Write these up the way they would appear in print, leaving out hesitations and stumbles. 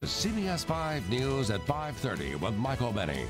CBS 5 News at 5:30 with Michael Benny.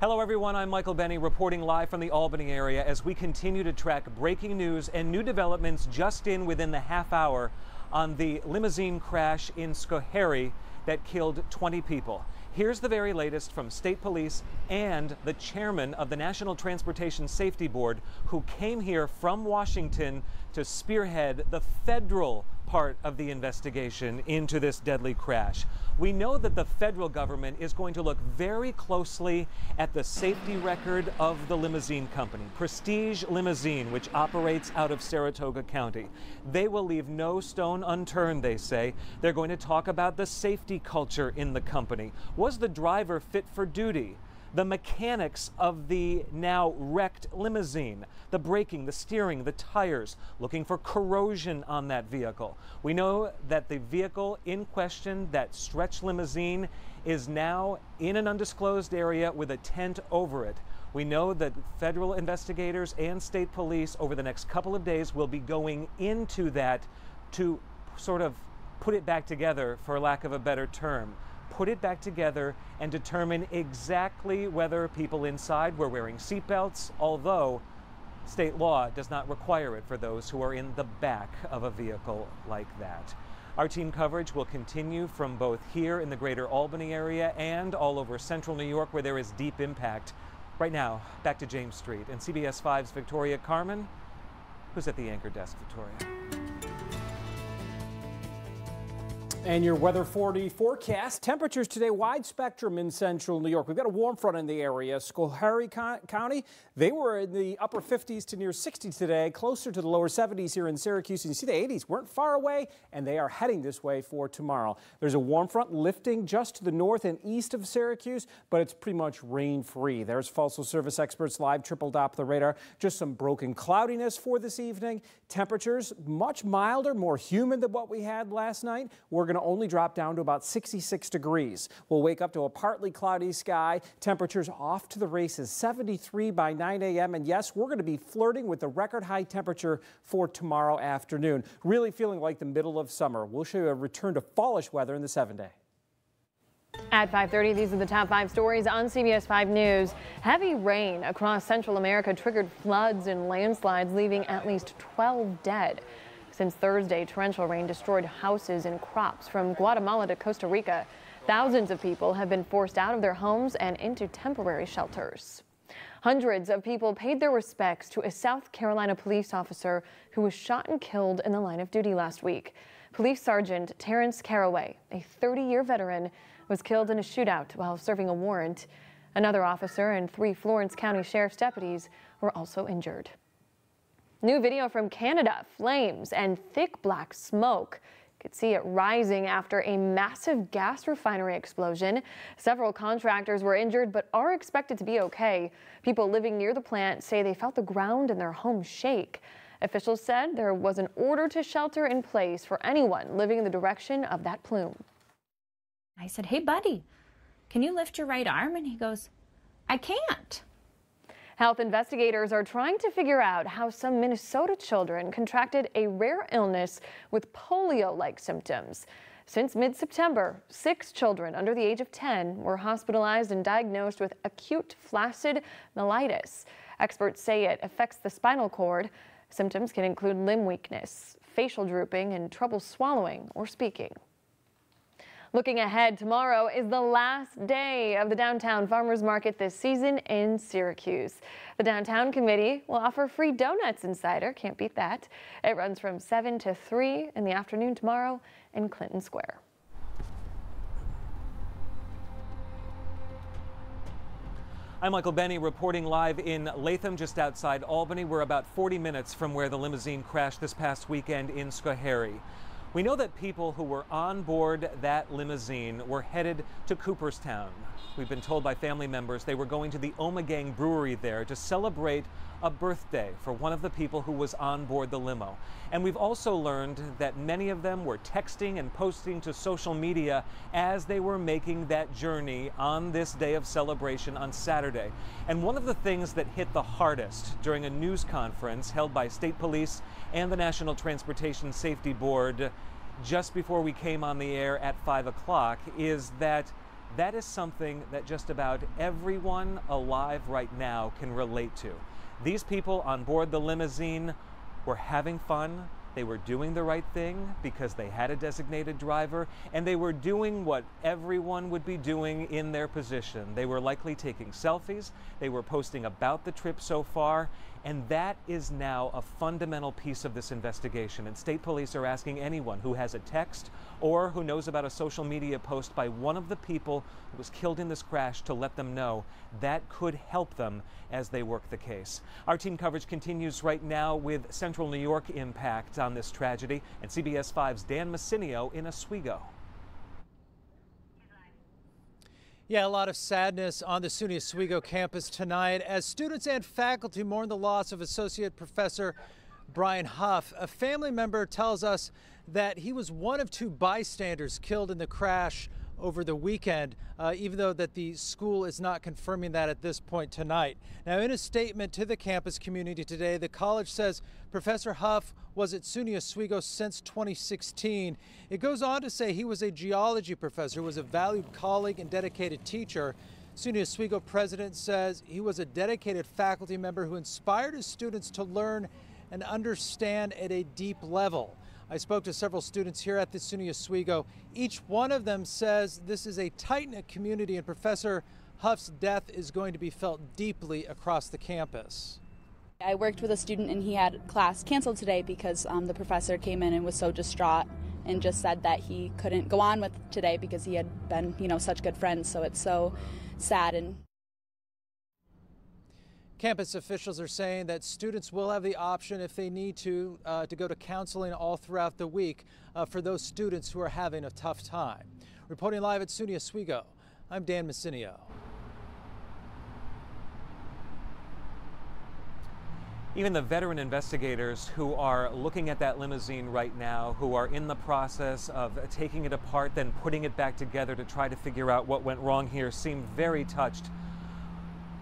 Hello everyone, I'm Michael Benny reporting live from the Albany area as we continue to track breaking news and new developments just within the half hour on the limousine crash in SCHOHARIE that killed 20 people. Here's the very latest from state police and the chairman of the National Transportation Safety Board, who came here from Washington to spearhead the federal part of the investigation into this deadly crash. We know that the federal government is going to look very closely at the safety record of the limousine company, Prestige Limousine, which operates out of Saratoga County. They will leave no stone unturned, they say. They're going to talk about the safety culture in the company. Was the driver fit for duty? The mechanics of the now wrecked limousine, the braking, the steering, the tires, looking for corrosion on that vehicle. We know that the vehicle in question, that stretch limousine, is now in an undisclosed area with a tent over it. We know that federal investigators and state police over the next couple of days will be going into that to sort of put it back together, for lack of a better term. Put it back together and determine exactly whether people inside were wearing seatbelts, although state law does not require it for those who are in the back of a vehicle like that. Our team coverage will continue from both here in the greater Albany area and all over central New York, where there is deep impact. Right now, back to James Street and CBS 5's Victoria Carmen, who's at the anchor desk. Victoria. And your weather 40 forecast. Temperatures today, wide spectrum in central New York. We've got a warm front in the area. SCHOHARIE County, they were in the upper 50s to near 60s today, closer to the lower 70s here in Syracuse. And you see the 80s weren't far away, and they are heading this way for tomorrow. There's a warm front lifting just to the north and east of Syracuse, but it's pretty much rain-free. There's Fossil Service experts live triple Doppler radar. Just some broken cloudiness for this evening. Temperatures much milder, more humid than what we had last night. We're going to only drop down to about 66 degrees. We'll wake up to a partly cloudy sky. Temperatures off to the races, 73 by 9 a.m. And yes, we're going to be flirting with the record high temperature for tomorrow afternoon. Really feeling like the middle of summer. We'll show you a return to fallish weather in the 7-day. At 5:30, these are the top 5 stories on CBS 5 News. Heavy rain across Central America triggered floods and landslides, leaving at least 12 dead. Since Thursday, torrential rain destroyed houses and crops from Guatemala to Costa Rica. Thousands of people have been forced out of their homes and into temporary shelters. Hundreds of people paid their respects to a South Carolina police officer who was shot and killed in the line of duty last week. Police Sergeant Terrence Caraway, a 30-year veteran, was killed in a shootout while serving a warrant. Another officer and 3 Florence County Sheriff's deputies were also injured. New video from Canada, flames and thick black smoke. You could see it rising after a massive gas refinery explosion. Several contractors were injured but are expected to be okay. People living near the plant say they felt the ground in their home shake. Officials said there was an order to shelter in place for anyone living in the direction of that plume. I said, "Hey, buddy, can you lift your right arm?" And he goes, "I can't." Health investigators are trying to figure out how some Minnesota children contracted a rare illness with polio-like symptoms. Since mid-September, 6 children under the age of 10 were hospitalized and diagnosed with acute flaccid myelitis. Experts say it affects the spinal cord. Symptoms can include limb weakness, facial drooping, and trouble swallowing or speaking. Looking ahead, tomorrow is the last day of the Downtown Farmers Market this season in Syracuse. The Downtown Committee will offer free donuts and cider. Can't beat that. It runs from 7 to 3 in the afternoon tomorrow in Clinton Square. I'm Michael Benny reporting live in Latham, just outside Albany. We're about 40 minutes from where the limousine crashed this past weekend in SCHOHARIE. We know that people who were on board that limousine were headed to Cooperstown. We've been told by family members they were going to the Omegang Brewery there to celebrate a birthday for one of the people who was on board the limo. And we've also learned that many of them were texting and posting to social media as they were making that journey on this day of celebration on Saturday. And one of the things that hit the hardest during a news conference held by state police and the National Transportation Safety Board just before we came on the air at 5 o'clock is that that is something that just about everyone alive right now can relate to. These people on board the limousine were having fun. They were doing the right thing because they had a designated driver, and they were doing what everyone would be doing in their position. They were likely taking selfies. They were posting about the trip so far, and that is now a fundamental piece of this investigation. And state police are asking anyone who has a text or who knows about a social media post by one of the people who was killed in this crash to let them know. That could help them as they work the case. Our team coverage continues right now with Central New York impact on this tragedy, and CBS 5's Dan Massinio in Oswego. Yeah, a lot of sadness on the SUNY Oswego campus tonight as students and faculty mourn the loss of Associate Professor Brian Huff. A family member tells us that he was one of 2 bystanders killed in the crash over the weekend, even though that the school is not confirming that at this point tonight. Now, in a statement to the campus community today, the college says Professor Huff was at SUNY Oswego since 2016. It goes on to say he was a geology professor, was a valued colleague and dedicated teacher. SUNY Oswego president says he was a dedicated faculty member who inspired his students to learn and understand at a deep level. I spoke to several students here at the SUNY Oswego. Each one of them says this is a tight-knit community, and Professor Huff's death is going to be felt deeply across the campus. I worked with a student and he had class canceled today because the professor came in and was so distraught and just said that he couldn't go on with today because he had been, such good friends. So it's so sad. And campus officials are saying that students will have the option, if they need to go to counseling all throughout the week for those students who are having a tough time. Reporting live at SUNY Oswego, I'm Dan Massinio. Even the veteran investigators who are looking at that limousine right now, who are in the process of taking it apart, then putting it back together to try to figure out what went wrong here, seem very touched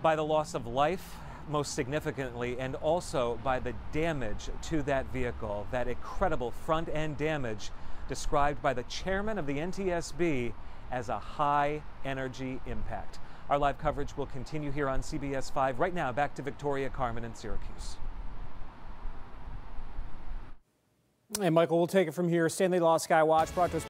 by the loss of life, most significantly, and also by the damage to that vehicle, that incredible front end damage described by the chairman of the NTSB as a high energy impact. Our live coverage will continue here on CBS 5. Right now, back to Victoria, Carmen, and Syracuse. And Michael, we'll take it from here. Stanley Law Skywatch brought to us